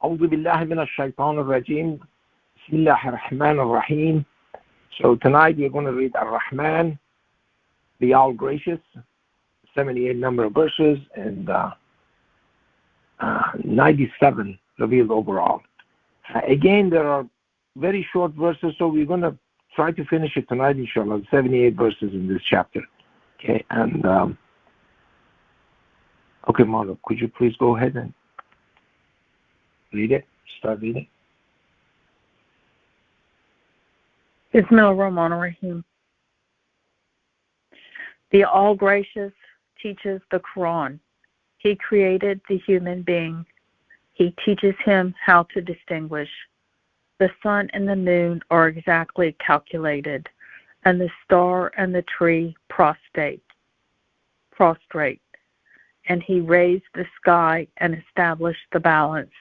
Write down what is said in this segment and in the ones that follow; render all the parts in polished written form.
أعوذ بالله من الشيطان الرجيم. بسم الله الرحمن الرحيم. So tonight we're going to read Ar-Rahman, the All Gracious, 78 number of verses and 97 revealed overall. Again, there are very short verses, so we're going to try to finish it tonight, inshallah. 78 verses in this chapter. Okay, and okay, Marlo, could you please go ahead and read it? Start reading. Bismillahirrahmanirrahim. The All-Gracious teaches the Quran. He created the human being. He teaches him how to distinguish. The sun and the moon are exactly calculated, and the star and the tree prostrate. And he raised the sky and established the balance.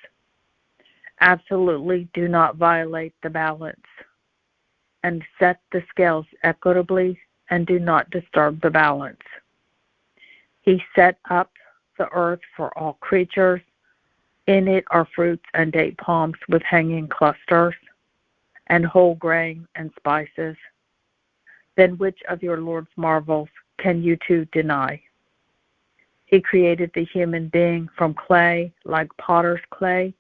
Absolutely do not violate the balance, and set the scales equitably, and do not disturb the balance. He set up the earth for all creatures. In it are fruits and date palms with hanging clusters, and whole grain and spices. Then which of your Lord's marvels can you two deny? He created the human being from clay, like potter's clay,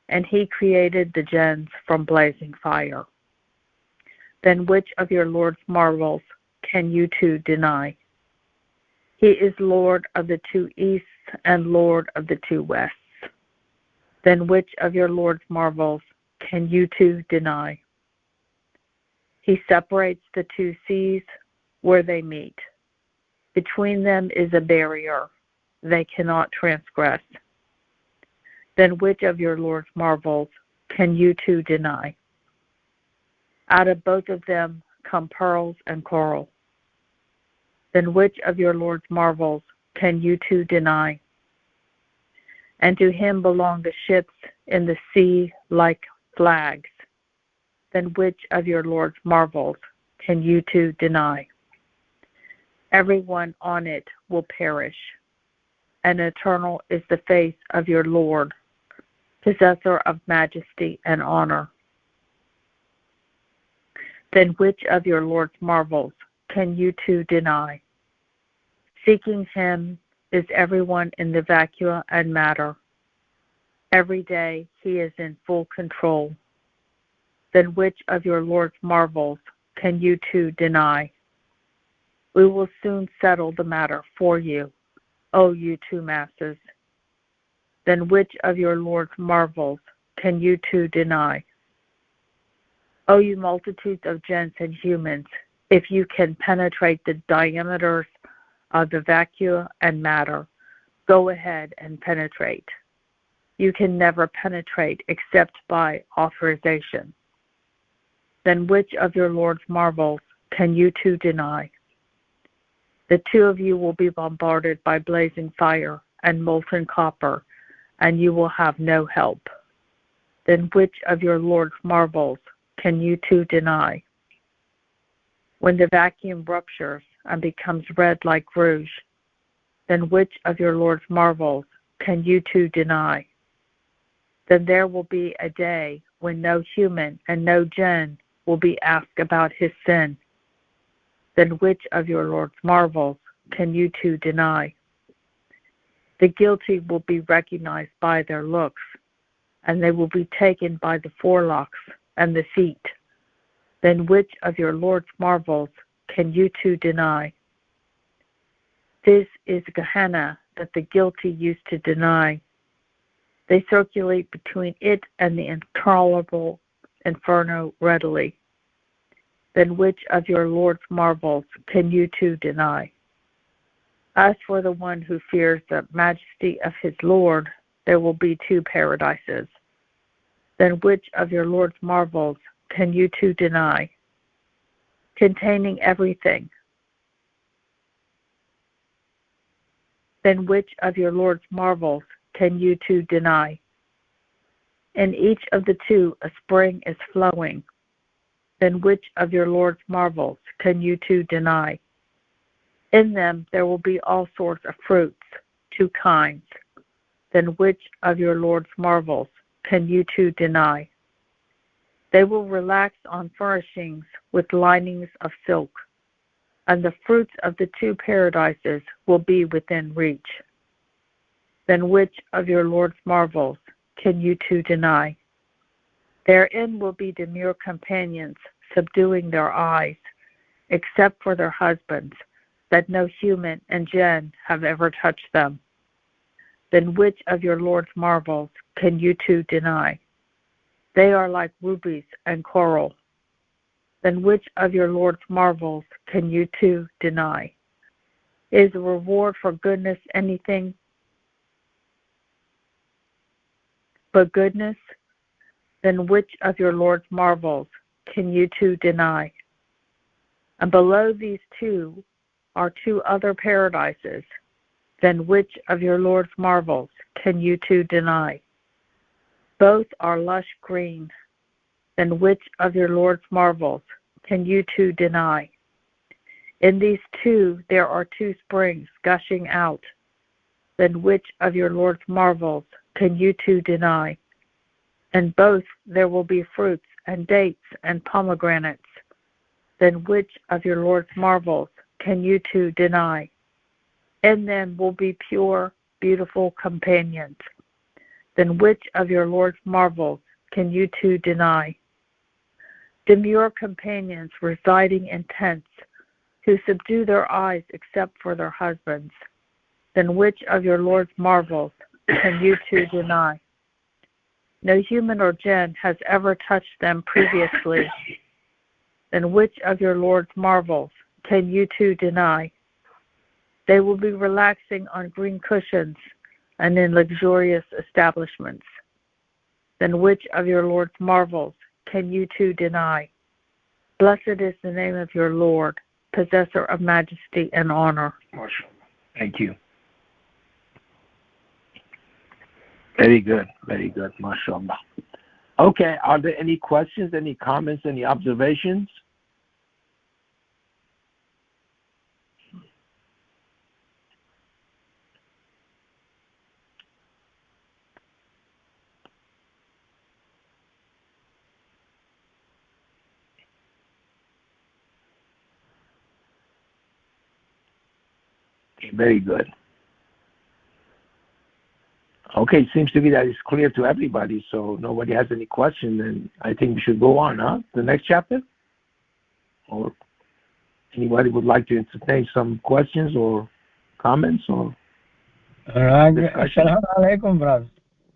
and he created the jinns from blazing fire. Then which of your Lord's marvels can you two deny? He is Lord of the two easts and Lord of the two wests. Then which of your Lord's marvels can you two deny? He separates the two seas where they meet. Between them is a barrier. They cannot transgress. Then which of your Lord's marvels can you two deny? Out of both of them come pearls and coral. Then which of your Lord's marvels can you two deny? And to him belong the ships in the sea like flags. Then which of your Lord's marvels can you two deny? Everyone on it will perish, and eternal is the face of your Lord, possessor of majesty and honor. Then which of your Lord's marvels can you two deny? Seeking him is everyone in the vacua and matter. Every day he is in full control. Then which of your Lord's marvels can you two deny? We will soon settle the matter for you, O you two masses. Then which of your Lord's marvels can you two deny? O you multitudes of jinns and humans, if you can penetrate the diameters of the vacua and matter, go ahead and penetrate. You can never penetrate except by authorization. Then which of your Lord's marvels can you two deny? The two of you will be bombarded by blazing fire and molten copper, and you will have no help. Then which of your Lord's marvels can you two deny? When the vacuum ruptures and becomes red like rouge, then which of your Lord's marvels can you two deny? Then there will be a day when no human and no jinn will be asked about his sin. Then which of your Lord's marvels can you two deny? The guilty will be recognized by their looks, and they will be taken by the forelocks and the feet. Then which of your Lord's marvels can you two deny? This is Gehenna that the guilty used to deny. They circulate between it and the intolerable inferno readily. Then which of your Lord's marvels can you two deny? As for the one who fears the majesty of his Lord, there will be two paradises. Then which of your Lord's marvels can you two deny? Containing everything. Then which of your Lord's marvels can you two deny? In each of the two a spring is flowing. Then which of your Lord's marvels can you two deny? In them there will be all sorts of fruits, two kinds. Then which of your Lord's marvels can you too deny? They will relax on furnishings with linings of silk, and the fruits of the two paradises will be within reach. Then which of your Lord's marvels can you two deny? Therein will be demure companions, subduing their eyes, except for their husbands, that no human and jinn have ever touched them. Then which of your Lord's marvels can you two deny? They are like rubies and coral. Then which of your Lord's marvels can you two deny? Is the reward for goodness anything but goodness? Then which of your Lord's marvels can you two deny? And below these two are two other paradises. Then which of your Lord's marvels can you two deny? Both are lush green. Then which of your Lord's marvels can you two deny? In these two there are two springs gushing out. Then which of your Lord's marvels can you two deny? In both there will be fruits and dates and pomegranates. Then which of your Lord's marvels can you two deny? In them will be pure, beautiful companions. Then which of your Lord's marvels can you two deny? Demure companions residing in tents, who subdue their eyes except for their husbands. Then which of your Lord's marvels can you two deny? No human or jinn has ever touched them previously. Then which of your Lord's marvels can you two deny? They will be relaxing on green cushions and in luxurious establishments. Then which of your Lord's marvels can you two deny? Blessed is the name of your Lord, possessor of majesty and honor. Thank you. Very good, mashallah. Okay, are there any questions, any comments, any observations? Okay, very good. Okay, it seems to be that it's clear to everybody, so nobody has any question, then I think we should go on, huh? The next chapter? Or anybody would like to entertain some questions or comments or discussion? Assalamu alaikum, brother.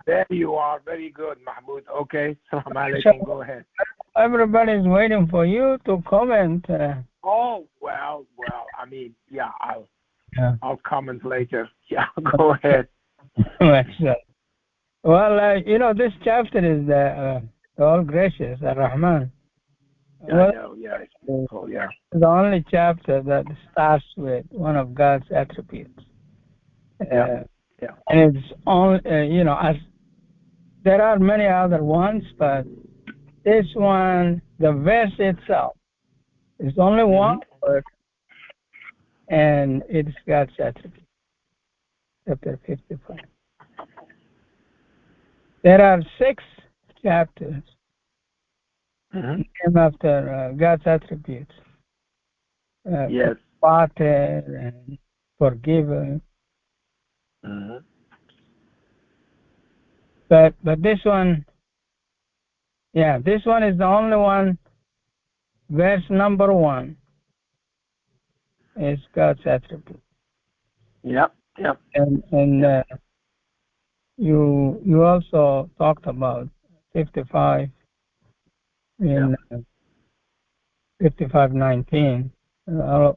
There you are. Very good, Mahmoud. Okay, Assalamu alaikum. Go ahead. Everybody's waiting for you to comment. Oh, well, I mean, yeah, I'll comment later. Yeah, go ahead. Well, this chapter is the All Gracious, Ar-Rahman. Yeah, I know, yeah. Oh, yeah. The only chapter that starts with one of God's attributes. Yeah. And it's only, as there are many other ones, but this one, the verse itself, is only one word, and it's God's attribute. Chapter 55. There are 6 chapters named after God's attributes. Yes. Father and Forgiver. But this one, this one is the only one. Verse number 1 is God's attribute. Yep. And you also talked about 55 in 55:19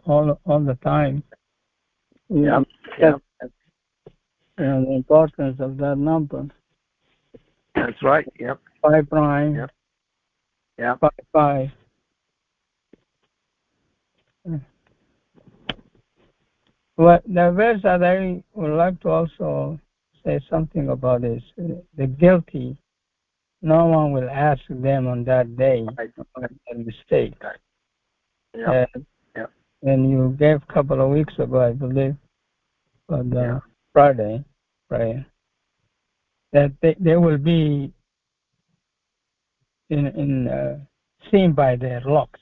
all the time. Yep. And the importance of that number. That's right. Yep. 5 prime. Yep. 5. Well, the verse that I would like to also say something about is the guilty. No one will ask them on that day about their mistake. Yep. And you gave a couple of weeks ago, I believe, on Friday prayer, that they will be seen by their looks.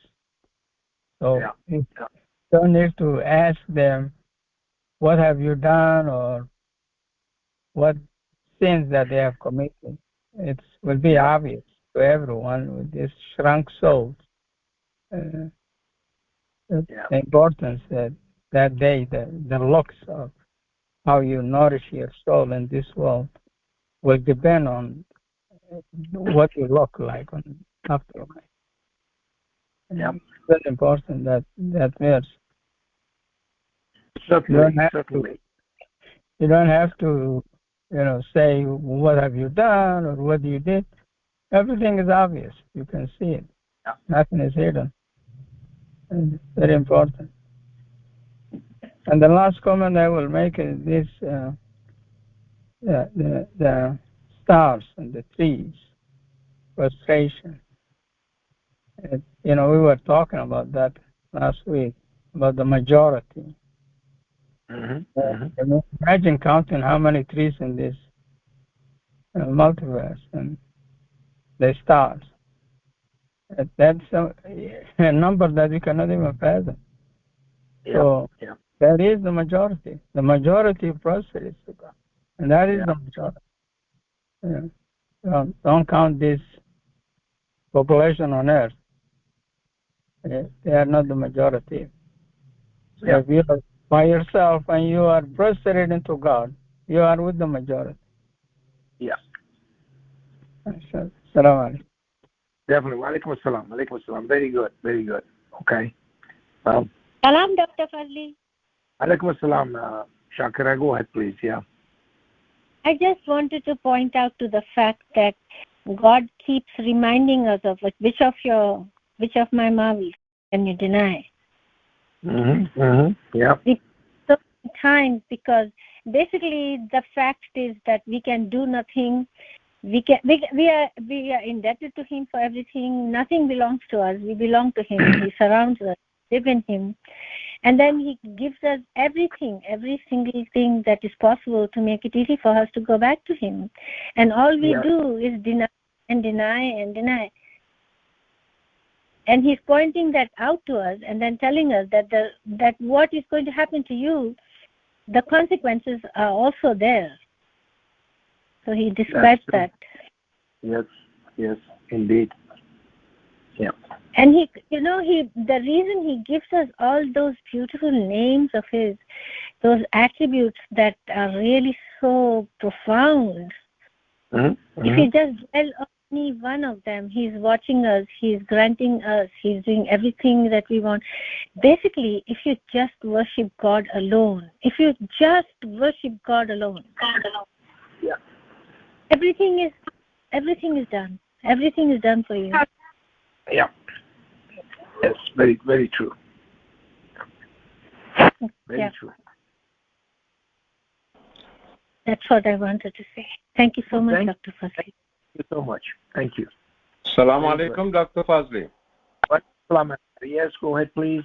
So you don't need to ask them, what have you done or what sins that they have committed. It will be obvious to everyone with this shrunk soul. The importance that day, the looks of how you nourish your soul in this world will depend on what you look like on afterlife. It's very important that verse. Certainly. You don't have to, say what have you done or what you did. Everything is obvious. You can see it. Nothing is hidden. And it's very important. And the last comment I will make is this: the stars and the trees, frustration. We were talking about that last week about the majority. Imagine counting how many trees in this multiverse and the stars. That's a number that you cannot even fathom. So that is the majority. The majority proceeds to God, and that is the majority. Don't count this population on Earth. They are not the majority. So if you are by yourself and you are prostrated into God, you are with the majority. Assalamu alaikum. Definitely. Walaikum assalam. Walaikum assalam. Very good. Very good. Okay. Salam, Dr. Fazely. Alaikum assalam. Shakira, go ahead, please. Yeah. I just wanted to point out to the fact that God keeps reminding us of which of my marvels can you deny? Yeah. So many times, because basically the fact is that we can do nothing. We are indebted to Him for everything. Nothing belongs to us. We belong to Him. He surrounds us. Live in Him, and then He gives us everything, every single thing that is possible to make it easy for us to go back to Him. And all we do is deny and deny and deny. And He's pointing that out to us, and then telling us that what is going to happen to you, the consequences are also there. So He describes that. Yes, indeed. Yeah. And the reason He gives us all those beautiful names of His, those attributes that are really so profound. If you just dwell on any one of them, He's watching us, He's granting us, He's doing everything that we want. Basically, if you just worship God alone, everything is done. Everything is done for you. Yeah. Yes, very, very true. Very true. That's what I wanted to say. Thank you so much, Dr. Fazely. Thank you so much. Thank you. Assalamu alaikum, Dr. Fazely. Yes, go ahead, please.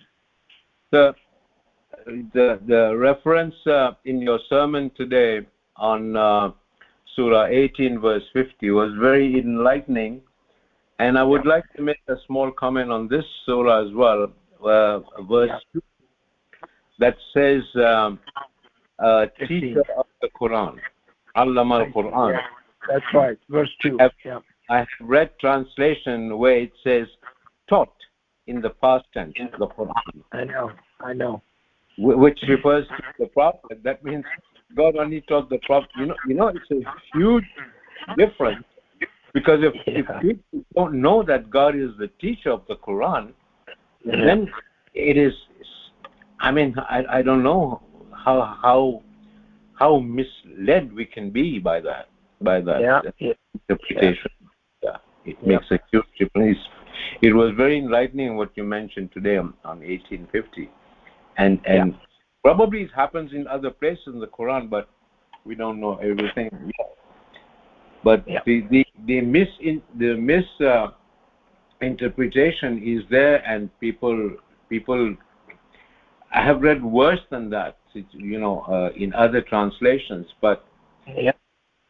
The reference in your sermon today on Surah 18, verse 50 was very enlightening. And I would like to make a small comment on this surah as well, verse 2, that says, teacher of the Quran, Allama al-Quran. That's right, verse 2. I have read translation where it says taught in the past tense, the Quran. I know. Which refers to the Prophet. That means God only taught the Prophet. It's a huge difference. Because if people don't know that God is the teacher of the Quran, then it is. I don't know how misled we can be by that interpretation. It makes a huge difference. It was very enlightening what you mentioned today on 1850, and probably it happens in other places in the Quran, but we don't know everything yet. But the misinterpretation is there, and people. I have read worse than that, in other translations. But I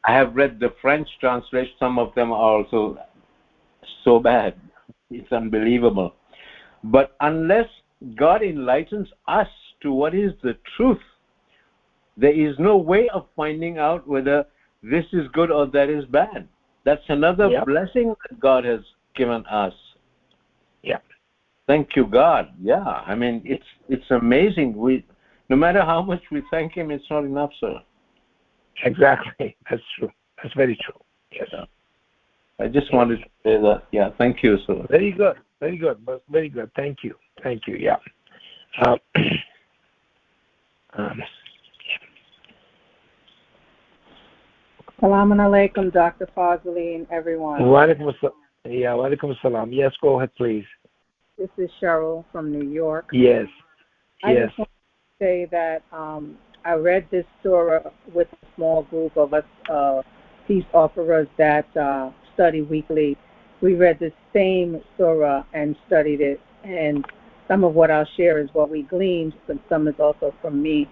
have read the French translation. Some of them are also so bad. It's unbelievable. But unless God enlightens us to what is the truth, there is no way of finding out whether this is good or that is bad. That's another blessing that God has given us. Yeah. Thank you, God. Yeah. I mean, it's amazing. No matter how much we thank Him, it's not enough, sir. Exactly. That's true. That's very true. Yes. Yeah. I just wanted to say that. Yeah. Thank you, sir. Very good. Very good. But very good. Thank you. Thank you. Yeah. Salaam alaikum, Dr. Fazely, and everyone. Walaikum salam. Yes, go ahead, please. This is Cheryl from New York. Yes. I just want to say that I read this surah with a small group of us peace offerers that study weekly. We read the same surah and studied it, and some of what I'll share is what we gleaned, but some is also from me.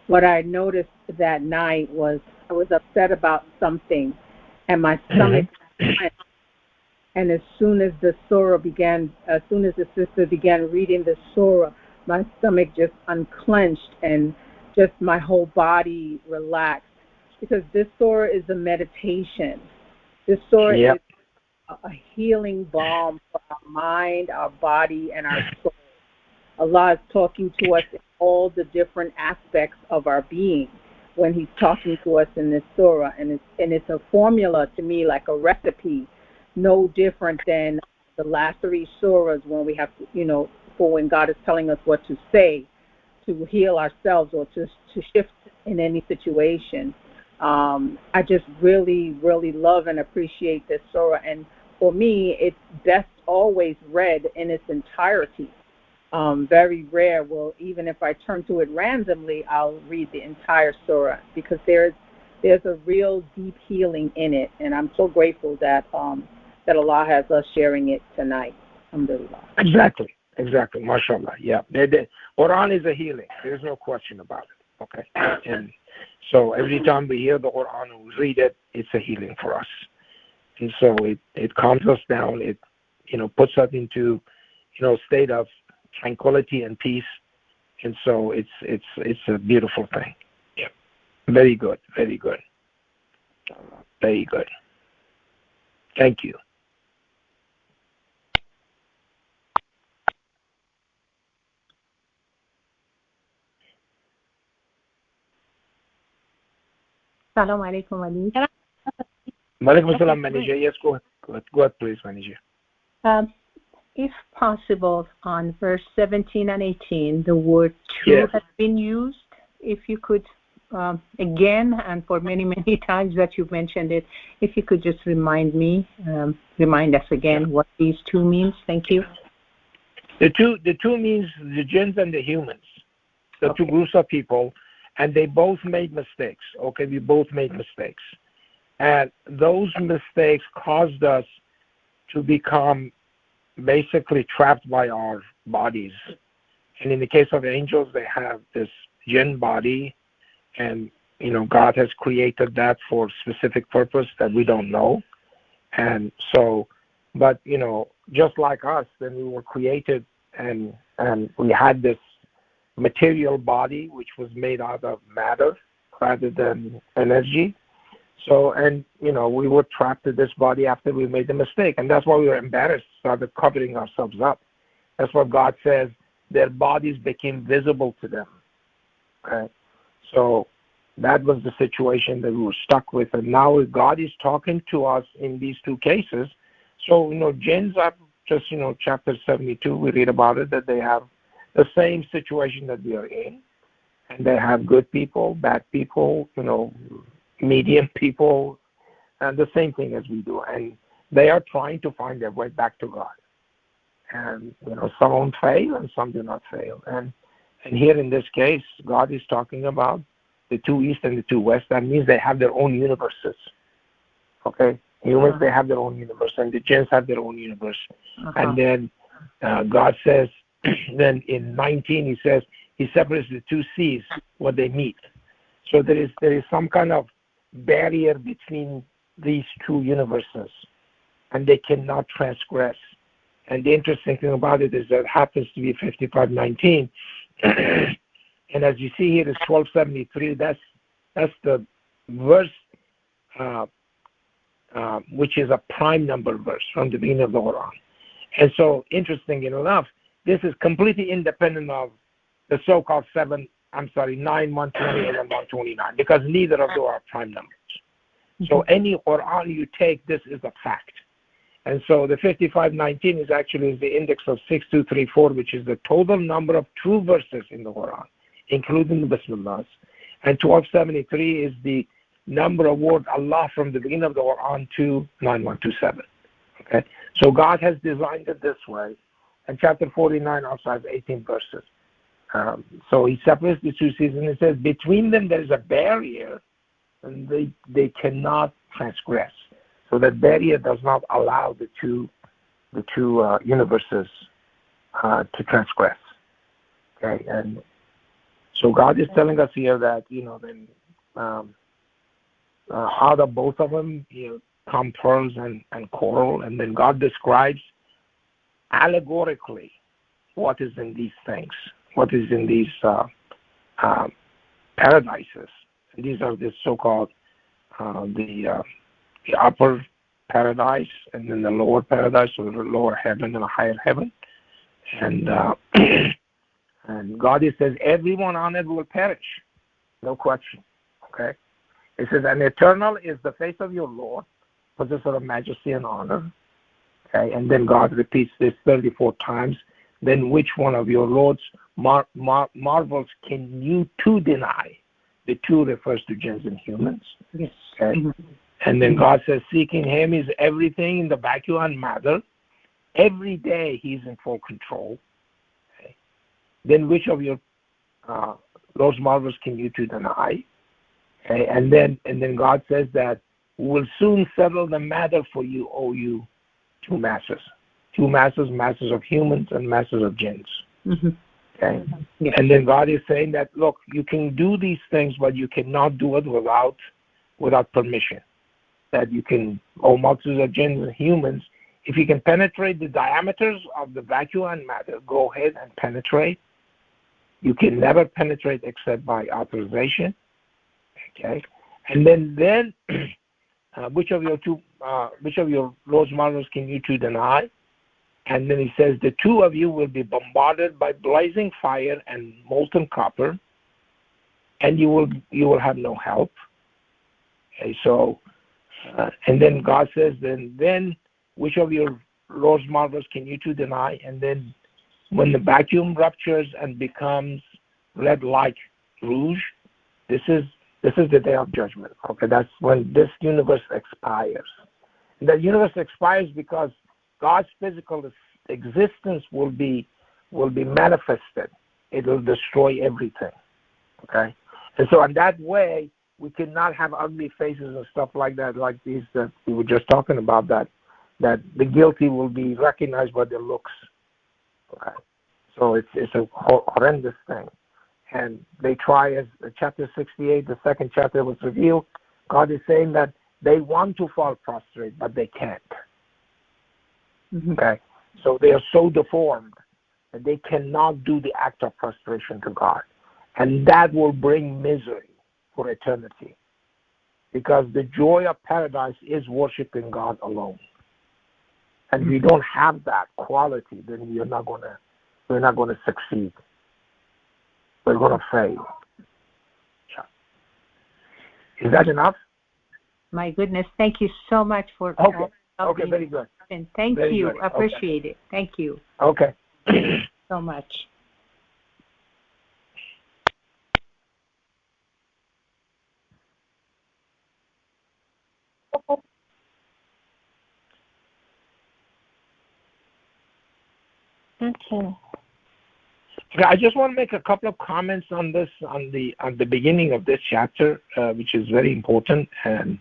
What I noticed that night was I was upset about something, and my stomach went. And as soon as the sister began reading the surah, my stomach just unclenched and just my whole body relaxed. Because this surah is a meditation. This surah is a healing balm for our mind, our body, and our soul. Allah is talking to us in all the different aspects of our being when He's talking to us in this surah. And it's a formula to me, like a recipe, no different than the last 3 surahs when we have to, for when God is telling us what to say to heal ourselves or to shift in any situation. I just really, really love and appreciate this surah. And for me, it's best always read in its entirety. Very rare will, even if I turn to it randomly, I'll read the entire surah because there's a real deep healing in it. And I'm so grateful that Allah has us sharing it tonight. Alhamdulillah. Exactly. MashaAllah. Yeah. The Quran is a healing. There's no question about it. Okay. And so every time we hear the Quran and we read it, it's a healing for us. And so it calms us down. It, puts us into, state of tranquility and peace. And so it's a beautiful thing. Yeah. Very good. Very good. Very good. Thank you. Assalamu alaikum, Ali. Walaikum assalam, manager. Yes, go ahead, please, manager. If possible, on verse 17 and 18, the word "true" has been used. If you could, again, and for many, many times that you've mentioned it, if you could just remind us again what these 2 means. Thank you. The two means the jinns and the humans, the 2 groups of people, and they both made mistakes. Okay, we both made mistakes. And those mistakes caused us to become basically trapped by our bodies. And in the case of angels, they have this jinn body, and God has created that for a specific purpose that we don't know. And so, but just like us, then we were created, and we had this material body which was made out of matter rather than energy. So, and we were trapped in this body after we made the mistake, and that's why we were embarrassed, started covering ourselves up. That's what God says, their bodies became visible to them. Okay? So that was the situation that we were stuck with, and now God is talking to us in these 2 cases. So, jinns are just, chapter 72, we read about it, that they have the same situation that we are in, and they have good people, bad people, medium people, and the same thing as we do. And they are trying to find their way back to God. And, some won't fail and some do not fail. And here in this case, God is talking about the 2 east and the 2 west. That means they have their own universes. Okay? Humans, they have their own universe, and the jinns have their own universe. And then God says, then in 19, He says, He separates the 2 seas where they meet. So there is some kind of barrier between these 2 universes. and they cannot transgress. And the interesting thing about it is that it happens to be 55:19. And as you see here, it's 1273. That's the verse, which is a prime number verse from the beginning of the Quran. And so, interesting enough, this is completely independent of the so-called 9, 128, and 129, because neither of those are prime numbers. So any Quran you take, this is a fact. And so the 55:19 is actually the index of 6234, which is the total number of true verses in the Quran, including the Bismillahs. And 1273 is the number of words Allah from the beginning of the Quran to 9127. Okay? So God has designed it this way. And chapter 49 also has 18 verses. So he separates the two seasons. He says between them there is a barrier, and they cannot transgress. So that barrier does not allow the two universes to transgress. Okay, and so God is telling us here that then out of both of them, come pearls and coral, and then God describes allegorically what is in these things, what is in these paradises. And these are the so-called the upper paradise, and then the lower paradise, or the lower heaven and a higher heaven. And and God says everyone on it will perish, no question. Okay, it says, and eternal is the face of your Lord, possessor of majesty and honor. Okay, and then God repeats this 34 times. Then which one of your Lord's marvels can you two deny? The two refers to jinns and humans. Yes. Okay. Mm-hmm. And then God says, seeking him is everything in the vacuum and matter. Every day he's in full control. Okay. Then which of your Lord's marvels can you two deny? Okay. And then God says that we will soon settle the matter for you, O you two masses. Two masses, masses of humans and masses of jinns. Mm-hmm. Okay. Yes. And then God is saying that, look, you can do these things, but you cannot do it without permission. That you can, multitudes of jinns and humans, if you can penetrate the diameters of the vacuum and matter, go ahead and penetrate. You can never penetrate except by authorization. Okay. And then which of your Lord's marvels can you two deny? And then he says, the two of you will be bombarded by blazing fire and molten copper, and you will have no help. Okay, so, and then God says, then which of your Lord's marvels can you two deny? And then when the vacuum ruptures and becomes red like rouge, this is the day of judgment. Okay, that's when this universe expires. And the universe expires because God's physical existence will be manifested. It will destroy everything. Okay? And so in that way, we cannot have ugly faces and stuff like that, like these that we were just talking about, that the guilty will be recognized by their looks. Okay? So it's a horrendous thing. And they try, as chapter 68, the second chapter was revealed, God is saying that they want to fall prostrate, but they can't. Mm-hmm. Okay, so they are so deformed that they cannot do the act of prostration to God, and that will bring misery for eternity, because the joy of paradise is worshiping God alone, and if we don't have that quality, then we're not going to succeed. We're going to fail. Is that enough? My goodness, thank you so much for Okay, very good. And thank very you. Good. Appreciate it. Thank you. Okay. So much. Okay. I just want to make a couple of comments on this, on the beginning of this chapter, which is very important, and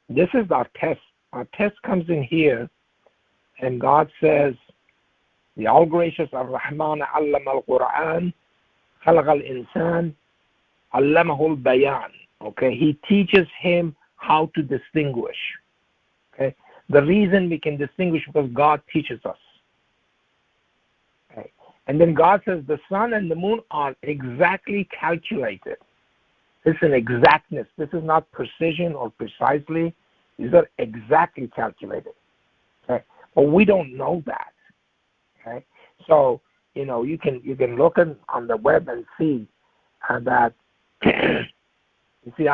this is our test. Our test comes in here, and God says, the all-gracious Ar-Rahman allama al-Quran, khalaq al-insan, allamahu al-bayan. Okay, he teaches him how to distinguish. Okay? The reason we can distinguish because God teaches us. Okay? And then God says the sun and the moon are exactly calculated. This is an exactness. This is not precision or precisely. These are exactly calculated. Okay? But we don't know that. Okay? So, you can look on the web and see that, you see,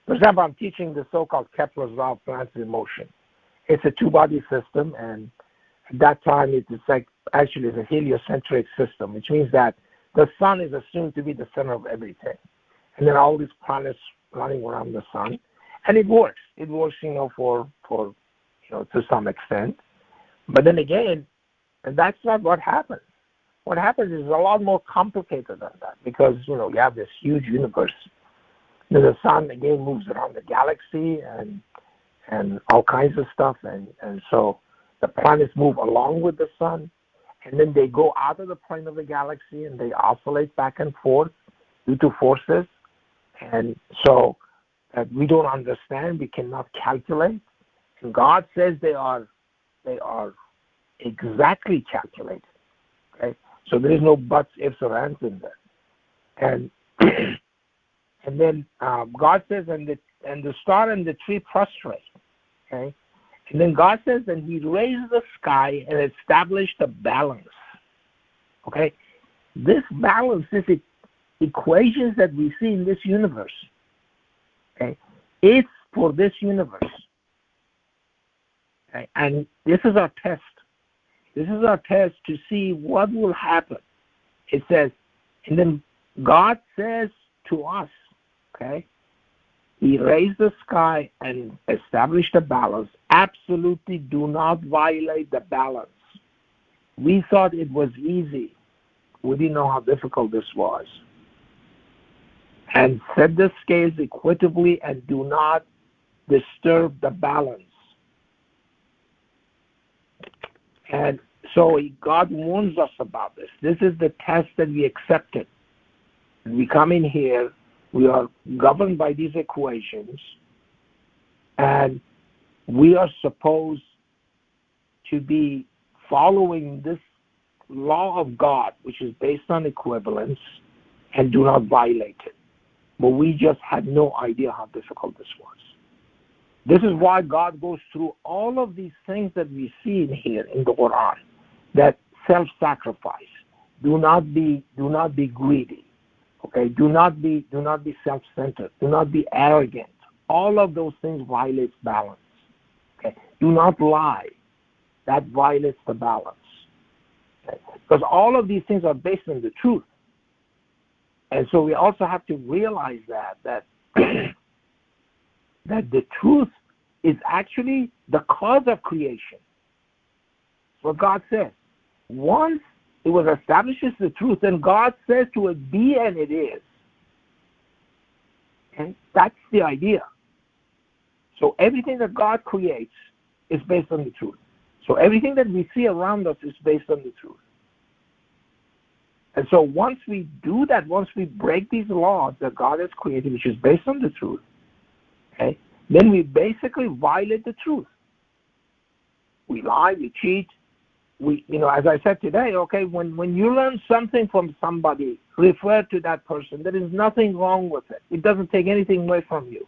for example, I'm teaching the so-called Kepler's law of planetary motion. It's a two-body system, and at that time it's like actually it's a heliocentric system, which means that the sun is assumed to be the center of everything. And then all these planets running around the sun. And it works. It works, for to some extent. But then again, that's not what happens. What happens is a lot more complicated than that because, you have this huge universe. The sun, again, moves around the galaxy and all kinds of stuff. And so the planets move along with the sun. And then they go out of the plane of the galaxy and they oscillate back and forth due to forces. And so we don't understand, we cannot calculate. And God says they are exactly calculated. Okay? So there is no buts, ifs, or ands in there. And and then God says, and the star and the tree prostrate. Okay? And then God says, and He raised the sky and established a balance. Okay? This balance, this equations that we see in this universe, okay, it's for this universe. Okay? And this is our test. This is our test to see what will happen. It says, and then God says to us, okay, He raised the sky and established a balance. Absolutely do not violate the balance. We thought it was easy. We didn't know how difficult this was. And set the scales equitably and do not disturb the balance. And so God warns us about this. This is the test that we accepted. We come in here, we are governed by these equations, and we are supposed to be following this law of God, which is based on equivalence, and do not violate it. But we just had no idea how difficult this was. This is why God goes through all of these things that we see in here in the Quran, that self-sacrifice. Do not be greedy. Okay, do not be self-centered. Do not be arrogant. All of those things violate balance. Okay, do not lie. That violates the balance. Okay? Because all of these things are based on the truth. And so we also have to realize that that the truth is actually the cause of creation. That's what God says. Once it was established as the truth, and God says to it, be, and it is. And that's the idea. So everything that God creates is based on the truth. So everything that we see around us is based on the truth. And so once we do that, once we break these laws that God has created, which is based on the truth, okay, then we basically violate the truth. We lie, we cheat. As I said today, okay, when you learn something from somebody, refer to that person. There is nothing wrong with it. It doesn't take anything away from you.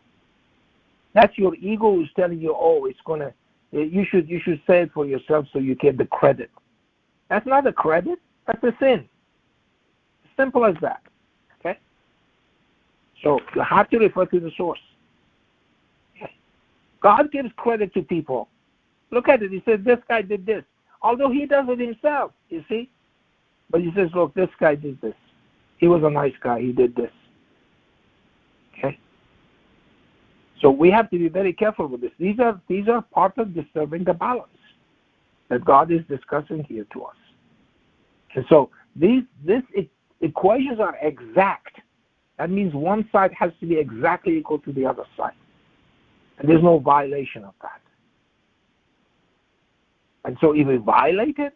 That's your ego who's telling you, you should say it for yourself so you get the credit. That's not a credit. That's a sin. Simple as that. Okay? So you have to refer to the source. Okay? God gives credit to people. Look at it. He says, this guy did this. Although he does it himself, you see. But he says, look, this guy did this. He was a nice guy. He did this. Okay? So we have to be very careful with this. These are part of disturbing the balance that God is discussing here to us. And so these equations are exact. That means one side has to be exactly equal to the other side. And there's no violation of that. And so if we violate it,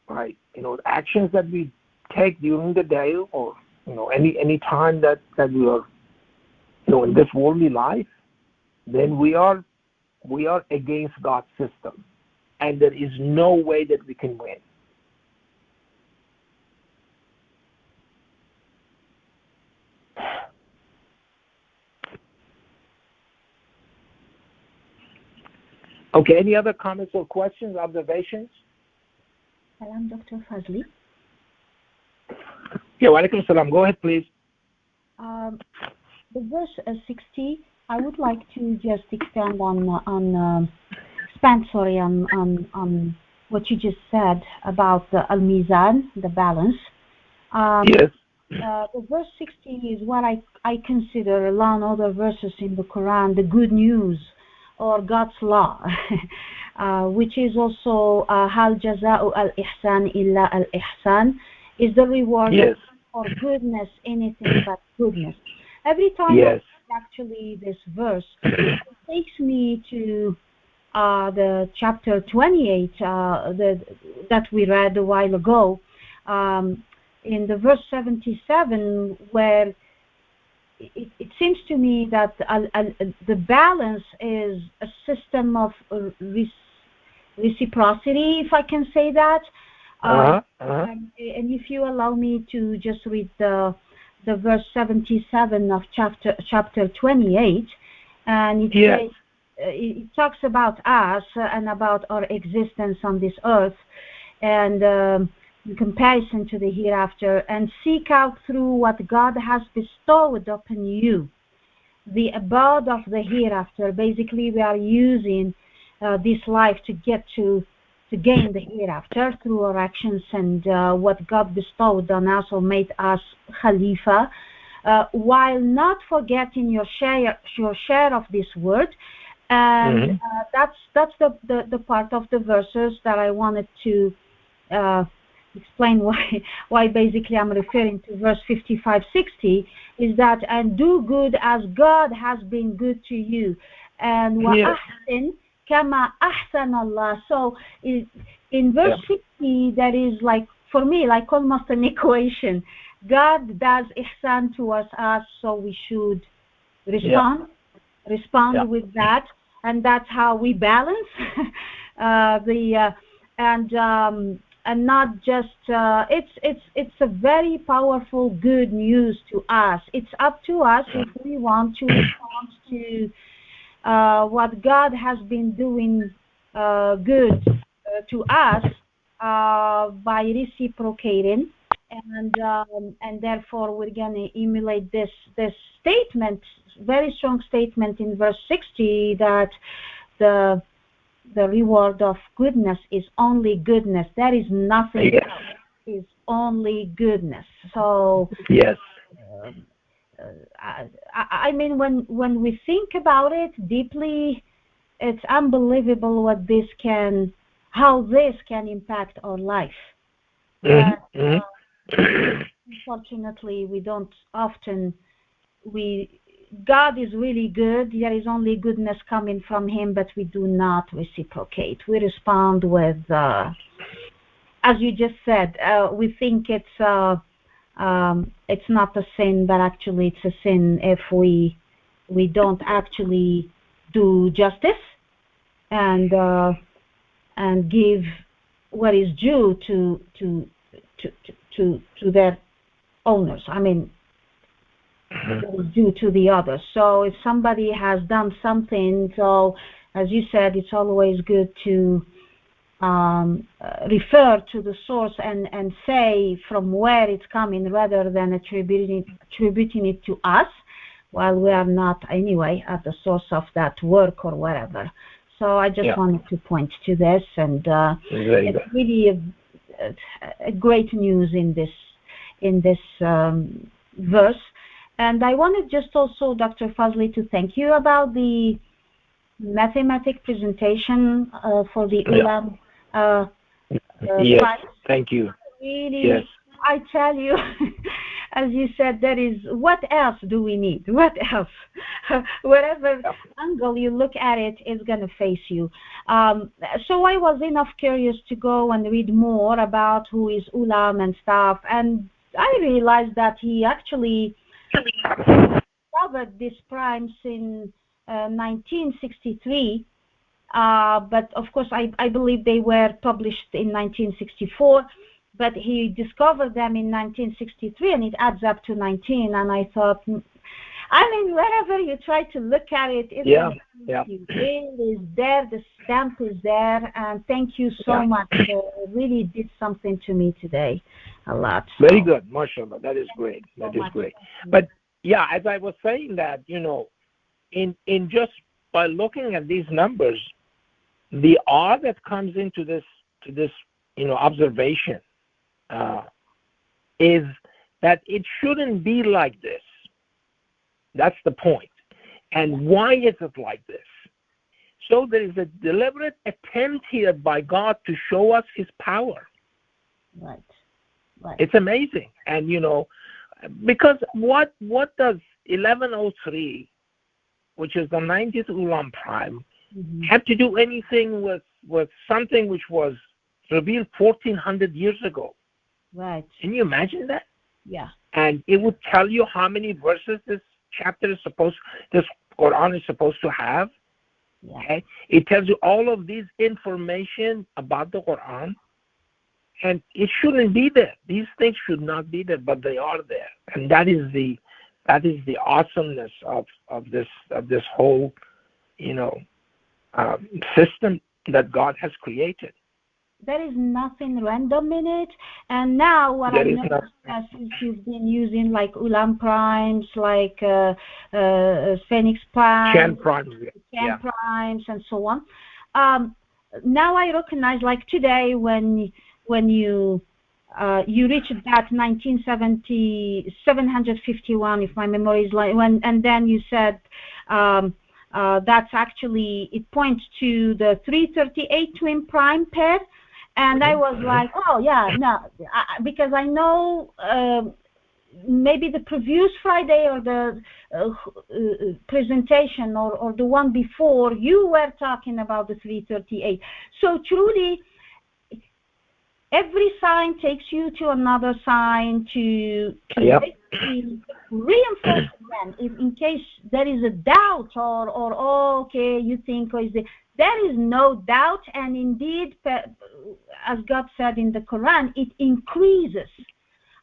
right, actions that we take during the day or, any time that we are, in this worldly life, then we are we are against God's system, and there is no way that we can win. Okay, any other comments or questions, observations? Salam, Dr. Fazely. Yeah, walaikum salam. Go ahead, please. The verse 60, I would like to just expand on what you just said about the al-mizan, the balance. Yes. The verse 60 is what I consider, along other verses in the Quran, the good news or God's law, which is also hal jaza'u al-ihsan illa al-ihsan, is the reward for goodness, anything but goodness. Every time I read actually this verse, it takes me to the chapter 28 that we read a while ago, in the verse 77, where it seems to me that the balance is a system of reciprocity, if I can say that. And if you allow me to just read the verse 77 of chapter 28, and it talks about us and about our existence on this earth, and in comparison to the hereafter, and seek out through what God has bestowed upon you the abode of the hereafter. Basically, we are using this life to get to gain the hereafter through our actions and what God bestowed on us or made us Khalifa, while not forgetting your share of this word. And that's the part of the verses that I wanted to explain why basically I'm referring to verse 55-60, is that, and do good as God has been good to you, and وَأَحْسِنْ كَمَا أَحْسَنَ اللَّهُ. So in verse 60, that is like, for me, like almost an equation. God does ihsan towards us, so we should respond with that, and that's how we balance and not just it's a very powerful good news to us. It's up to us if we want to respond to what God has been doing good to us by reciprocating, and therefore we're going to emulate this statement, very strong statement in verse 60, that the reward of goodness is only goodness. There is nothing else. It's only goodness. So I mean, when we think about it deeply, it's unbelievable how this can impact our life. Unfortunately, we don't often. God is really good. There is only goodness coming from Him, but we do not reciprocate. We respond with, as you just said, we think it's not a sin, but actually it's a sin if we don't actually do justice and give what is due to their owners. I mean, due to the others. So if somebody has done something, so as you said, it's always good to refer to the source and say from where it's coming, rather than attributing it to us, while we are not anyway at the source of that work or whatever. So I just wanted to point to this, and it's really a great news in this verse. And I wanted just also, Dr. Fazely, to thank you about the mathematic presentation for the Ulam prize. Thank you. Really, I tell you, as you said, what else do we need? What else? Whatever angle you look at it is going to face you. So I was enough curious to go and read more about who is Ulam and stuff, and I realized that he actually discovered this primes in 1963, but of course I believe they were published in 1964. But he discovered them in 1963, and it adds up to 19. And I thought, I mean, wherever you try to look at it, it is there. The stamp is there. And thank you so much. It really did something to me today, a lot. So. Very good, mashallah. That is great. That is great. But yeah, as I was saying that, you know, in just by looking at these numbers, the awe that comes into this you know, observation is that it shouldn't be like this. That's the point. And why is it like this? So there is a deliberate attempt here by God to show us His power. Right. It's amazing. And, you know, because what does 1103, which is the 90th Ulam Prime, have to do anything with something which was revealed 1400 years ago? Right. Can you imagine that? Yeah. And it would tell you how many verses this Quran is supposed to have. Yeah. Okay? It tells you all of these information about the Quran, and it shouldn't be there. These things should not be there, but they are there, and that is the awesomeness of this whole, you know, system that God has created. There is nothing random in it. And now what I noticed since you've been using like Ulam Primes, like Phoenix Primes, Chan Primes, and so on. Now I recognize, like today when you reached that 751, if my memory is like, and then you said that's actually, it points to the 338 twin prime pair. And I was like, oh, yeah, no, because I know maybe the previous Friday or the presentation or the one before, you were talking about the 338. So truly, every sign takes you to another sign to basically reinforce them. If in case there is a doubt or oh, okay, you think, there is no doubt, and indeed, as God said in the Quran, it increases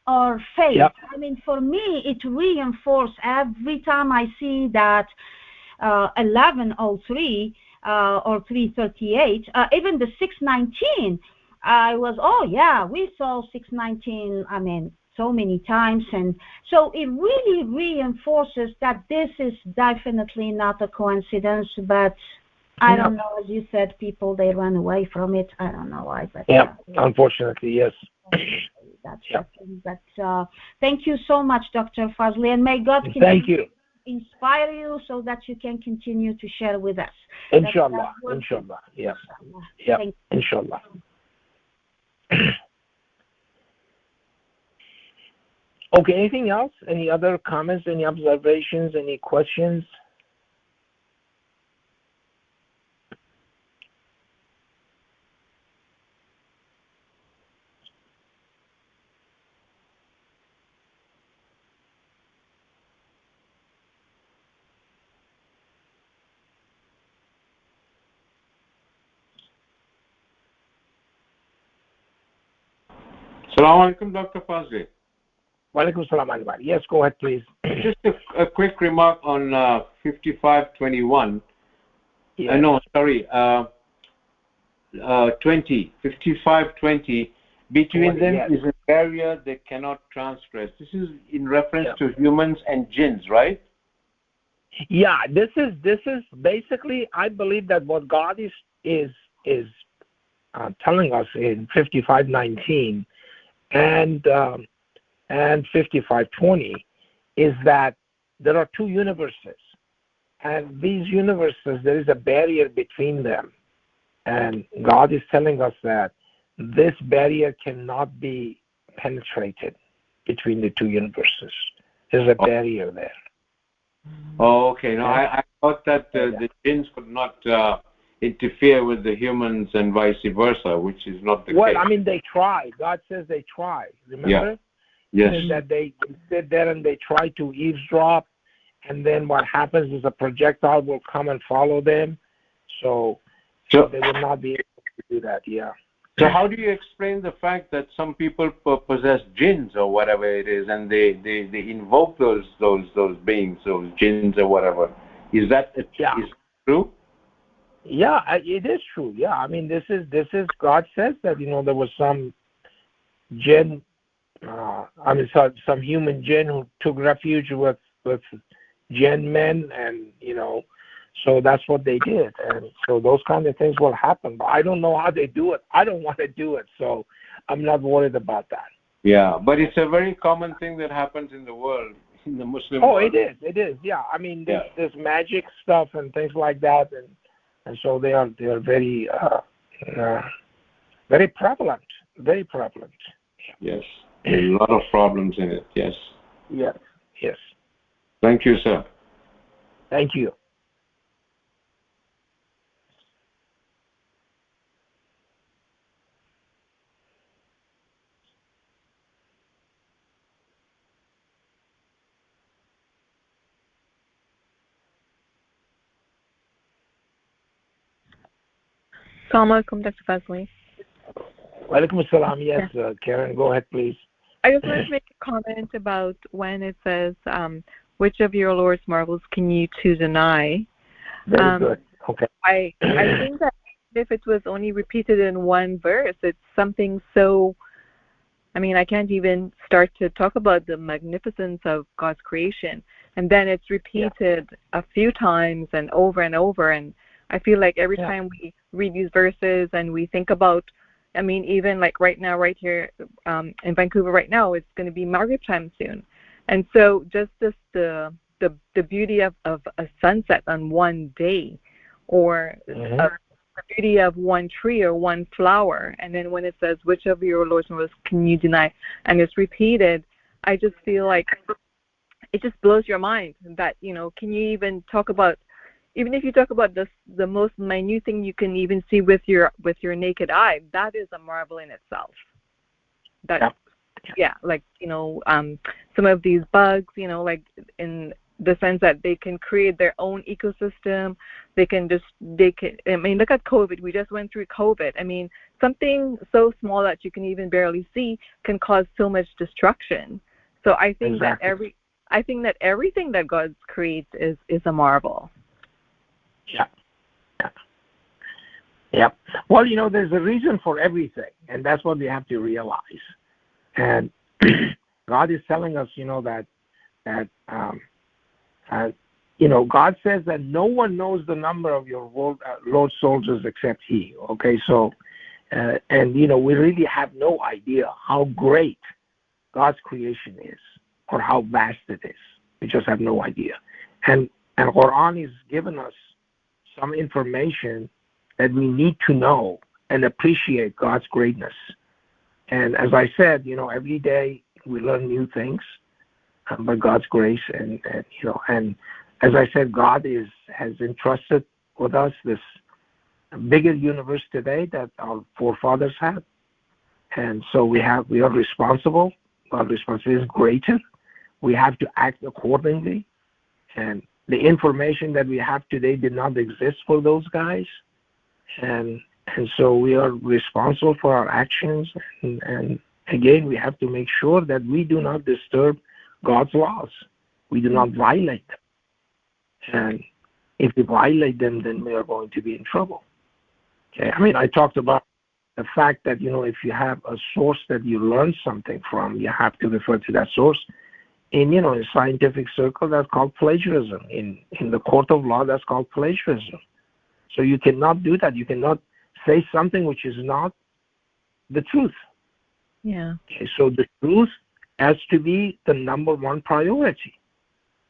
our faith. Yep. I mean, for me, it reinforces every time I see that 1103 or 338, even the 619. I was, oh yeah, we saw 619, I mean, so many times. And so it really reinforces that this is definitely not a coincidence, but I don't know, as you said, people, they run away from it. I don't know why, but unfortunately, yes. That's but thank you so much, Dr. Fazely, and may God continue to inspire you so that you can continue to share with us. Inshallah, yes. Yeah, inshallah. Okay, anything else? Any other comments, any observations, any questions? Assalamu alaikum, Dr. Fazely. Walaikum salam, anybody. Yes, go ahead, please. Just a quick remark on 5521. Yes. No, sorry, 5520. Between them is a barrier they cannot transgress. This is in reference to humans and jinns, right? Yeah, this is basically, I believe that what God is telling us in 5519 and 5520 is that there are two universes, and these universes, there is a barrier between them, and God is telling us that this barrier cannot be penetrated between the two universes. There's a barrier there. Oh, okay. No, I thought that the jinns could not interfere with the humans and vice versa, which is not the case. Well, I mean, they try. God says they try. Remember? Yes. That they sit there and they try to eavesdrop, and then what happens is a projectile will come and follow them. So So they would not be able to do that. Yeah. So how do you explain the fact that some people possess jinns or whatever it is, and they invoke those beings, those jinns or whatever? Is that is true? Yeah, it is true. Yeah, I mean, this is God says that there was some jinn, some human jinn who took refuge with jinn men, and so that's what they did, and so those kind of things will happen. But I don't know how they do it. I don't want to do it, so I'm not worried about that. Yeah, but it's a very common thing that happens in the world, in the Muslim world. It is. Yeah, I mean, there's magic stuff and things like that, and so they are very very prevalent. Very prevalent. Yes, a lot of problems in it. Yes. Yes. Thank you, sir. Thank you. Assalamu alaikum, Dr. Fazely. Walaikum assalam. Yes, Karen, go ahead, please. I just wanted to make a comment about when it says, which of your Lord's marvels can you two deny? Very good. Okay. I think that if it was only repeated in one verse, it's something so, I can't even start to talk about the magnificence of God's creation. And then it's repeated a few times and over, and I feel like every time we read these verses and we think about, even like right now, right here in Vancouver right now, it's going to be Maghrib time soon. And so just the beauty of a sunset on one day, or the beauty of one tree or one flower, and then when it says, which of your Lord's marvels can you deny, and it's repeated, I just feel like it just blows your mind that, can you even talk about, even if you talk about the most minute thing you can even see with your naked eye, that is a marvel in itself. Some of these bugs, like in the sense that they can create their own ecosystem. Look at COVID. We just went through COVID. Something so small that you can even barely see can cause so much destruction. So I think that everything that God creates is a marvel. Yeah. Well, there's a reason for everything, and that's what we have to realize. And God is telling us, that God says that no one knows the number of your Lord's soldiers except He. Okay, so, and we really have no idea how great God's creation is, or how vast it is. We just have no idea. And Quran is giving us some information that we need to know and appreciate God's greatness. And as I said, every day we learn new things by God's grace, and as I said, God has entrusted with us this bigger universe today that our forefathers had, and so we are responsible. God's responsibility is greater. We have to act accordingly, and the information that we have today did not exist for those guys, and so we are responsible for our actions, and again, we have to make sure that we do not disturb God's laws. We do not violate them. And if we violate them, then we are going to be in trouble. Okay, I talked about the fact that, if you have a source that you learn something from, you have to refer to that source. In a scientific circle, that's called plagiarism. In the court of law, that's called plagiarism. So you cannot do that. You cannot say something which is not the truth. Yeah. Okay, so the truth has to be the number one priority.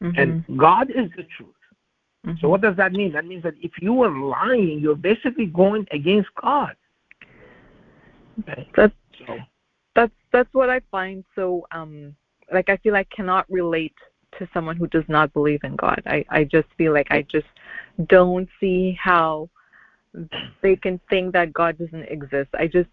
Mm-hmm. And God is the truth. Mm-hmm. So what does that mean? That means that if you are lying, you're basically going against God. Okay. That's what I find so I feel I cannot relate to someone who does not believe in God. I just feel like I just don't see how they can think that God doesn't exist. I just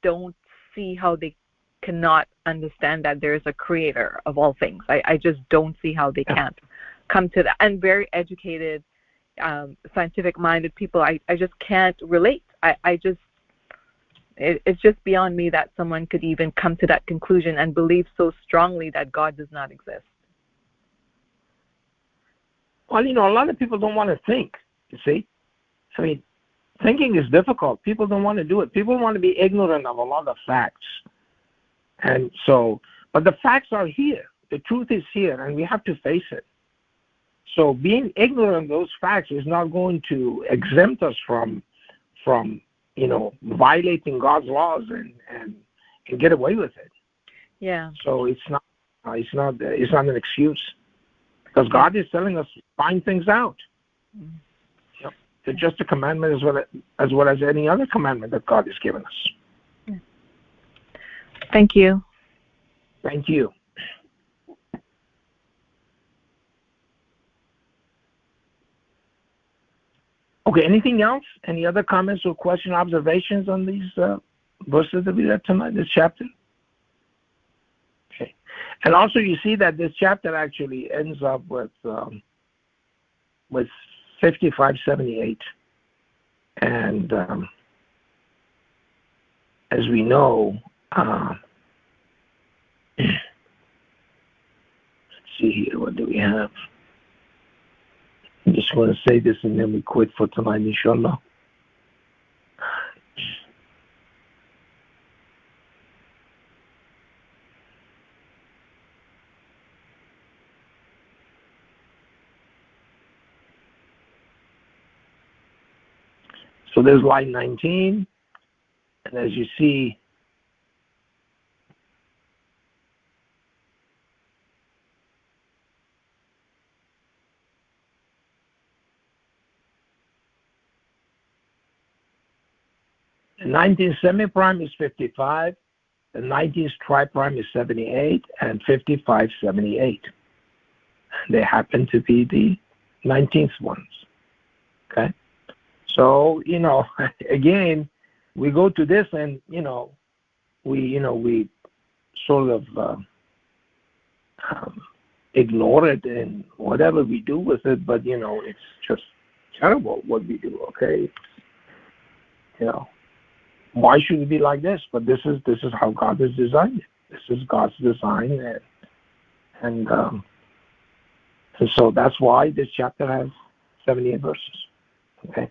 don't see how they cannot understand that there is a creator of all things. I just don't see how they can't come to that. And very educated scientific-minded people, I just can't relate. It's just beyond me that someone could even come to that conclusion and believe so strongly that God does not exist. Well, a lot of people don't want to think, you see. I mean, thinking is difficult. People don't want to do it. People want to be ignorant of a lot of facts. And so, but the facts are here. The truth is here, and we have to face it. So being ignorant of those facts is not going to exempt us from violating God's laws and get away with it. Yeah. So it's not an excuse, because God is telling us to find things out. Mm-hmm. Yep. It's just a commandment as well as any other commandment that God has given us. Yeah. Thank you. Thank you. Okay, anything else? Any other comments or question, observations on these verses that we read tonight, this chapter? Okay. And also you see that this chapter actually ends up with 5578. And as we know, let's see here, what do we have? I just want to say this and then we quit for tonight, inshallah. So there's line 19, and as you see, the 19th semi-prime is 55, the 19th triprime is 78, and 55, 78. They happen to be the 19th ones. Okay? So, again, we go to this and, we sort of ignore it and whatever we do with it, but, it's just terrible what we do, okay? Why should it be like this? But this is how God has designed it. This is God's design, and so that's why this chapter has 78 verses. Okay,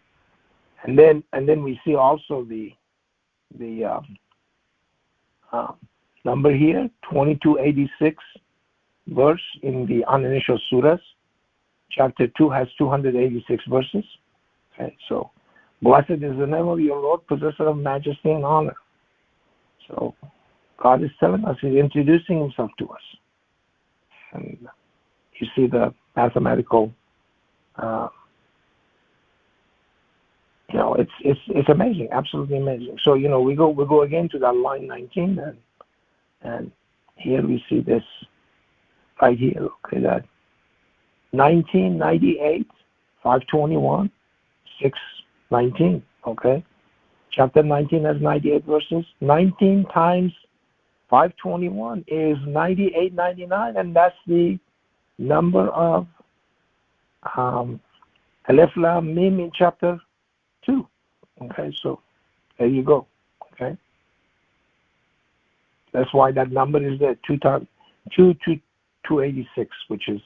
and then we see also the number here, 2286 verse in the uninitial surahs. Chapter 2 has 286 verses. Okay, so blessed is the name of your Lord, possessor of majesty and honor. So God is telling us, He's introducing Himself to us. And you see the mathematical, it's amazing, absolutely amazing. So, we go again to that line 19, and here we see this right here, okay, that 1998, 521, 619, okay? Chapter 19 has 98 verses. 19 times 521 is 9899, and that's the number of Aleph Lam Mim in chapter 2. Okay, so there you go. Okay, that's why that number is there. 286, which is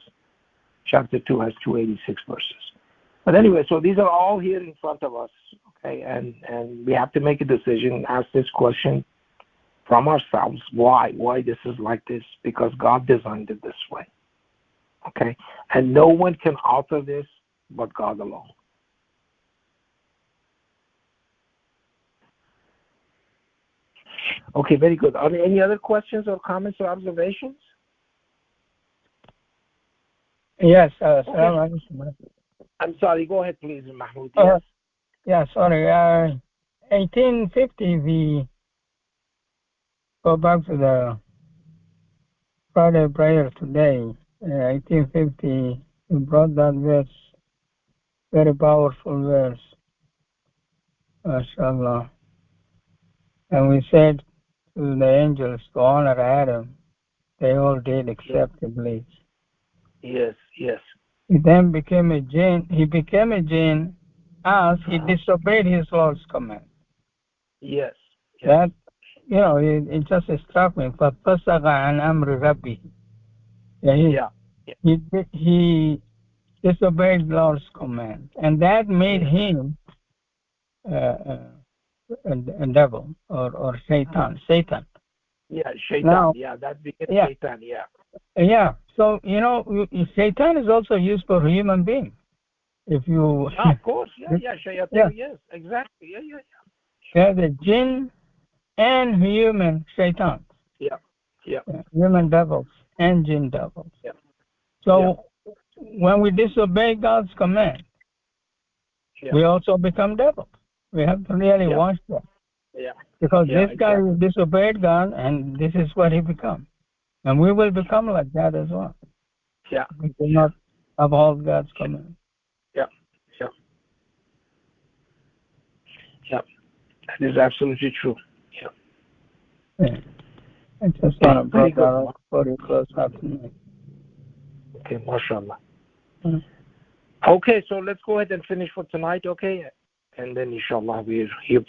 chapter 2 has 286 verses. But anyway, so these are all here in front of us. Okay, and we have to make a decision, ask this question from ourselves: why this is like this? Because God designed it this way. Okay, and no one can alter this but God alone. Okay, very good. Are there any other questions or comments or observations? Yes, okay. I'm sorry, go ahead please, Mahmoud. Yes. Yeah, sorry. 1850, we go back to the Friday prayer today. 1850, we brought that verse, very powerful verse, MashaAllah. And we said to the angels to honor Adam. They all did except Iblis. Yes. He then became a jinn. He became a jinn as he disobeyed his Lord's command. Yes. That, it just struck me. فَفَسَقَ عَنْ أَمْرِ رَبِّهِ. He disobeyed Lord's command, and that made him a devil or Satan. Yeah, Shaitan. Now, that became Shaitan. Yeah. So Satan is also used for human being. If you. Of course. Shayateen. Yes, exactly. Yeah, the jinn and human Satan. Yeah. Human devils and jinn devils. Yeah. So when we disobey God's command, we also become devils. We have to really watch that. Yeah. Because this guy disobeyed God, and this is what he become. And we will become like that as well. Yeah. We do not uphold God's command. Yeah. That is absolutely true. Yeah. I just want to bring that up for you close up tonight. Okay, mashallah. Okay, so let's go ahead and finish for tonight, okay? And then inshallah we'll hear from